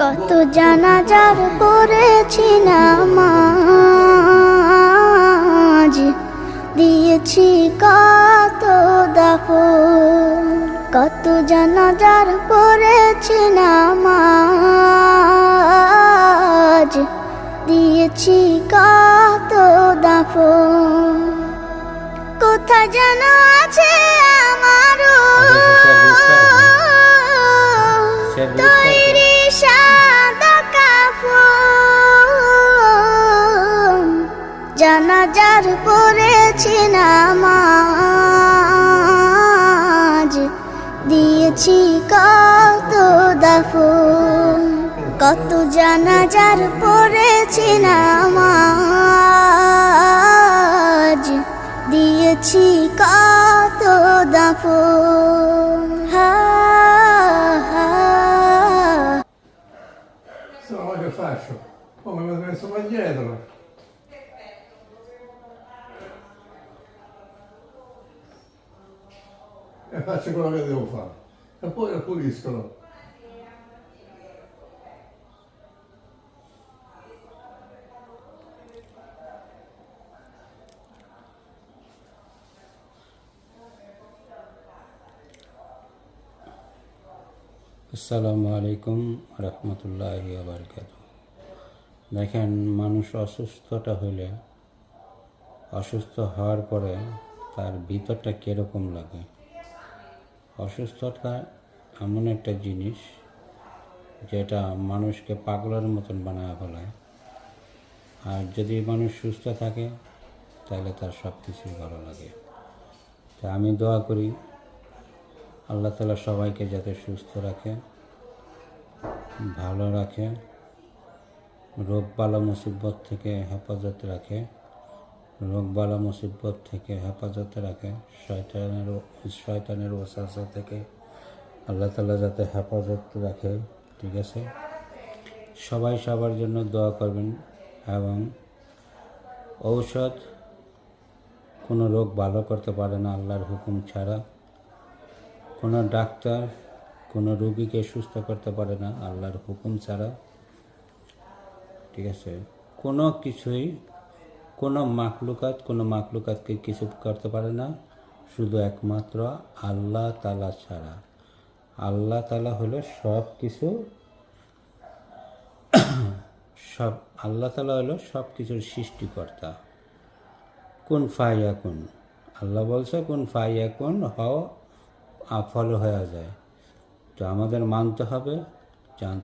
কত জানাজার পড়েছি নামাজ, দিয়েছি কত দাফন। কত জানাজার পড়েছি নামাজ, দিয়েছি কত দাফন। কোথায় যেন আছে আমারও তৈরি সাদা কাফন। জানাজার পড়েছি নামাজ, দিয়েছি কত দাফন। কত জানাজার পড়েছি নামাজ, দিয়েছি কত দাফন। Insomma, che faccio? Come mi sono messo qua dietro? E faccio quello che devo fare. E poi lo puliscono. আসসালামু আলাইকুম রহমতুল্লাহি ওয়া বারাকাতুহু। দেখেন, মানুষ অসুস্থতা হইলে, অসুস্থ হওয়ার পরে তার ভিতরটা কীরকম লাগে। অসুস্থতা এমন একটা জিনিস যেটা মানুষকে পাগলের মতন বানায় ফেলায়। আর যদি মানুষ সুস্থ থাকে তাহলে তার সব কিছুই ভালো লাগে। তা আমি দোয়া করি আল্লাহ তাআলা সবাইকে যাতে সুস্থ রাখে, ভালো রাখে, রোগ বালা মুসিবত থেকে হেফাজত রাখে, রোগ বালা মুসিবত থেকে হেফাজতে রাখে, শয়তানের ওয়াসওয়াসা থেকে আল্লাহ তাআলা যাতে হেফাজত রাখে। ঠিক আছে, সবাই সবার জন্য দোয়া করবেন। এবং ঔষধ কোনো রোগ ভালো করতে পারে না আল্লাহর হুকুম ছাড়া। কোনো ডাক্তার কোনো রোগীকে সুস্থ করতে পারে না আল্লাহর হুকুম ছাড়া। ঠিক আছে, কোনো কিছুই কোনো মাখলুকাতকে কিছু করতে পারে না, শুধু একমাত্র আল্লাহ তাআলা ছাড়া। আল্লাহ তাআলা হলো সব কিছু, আল্লাহ তাআলা হলো সব কিছুর সৃষ্টিকর্তা। কুন ফায়াকুন, আল্লাহ বলছে কুন ফায়াকুন, হও ফলো হয়ে যায়। তো আমাদের মানতে হবে,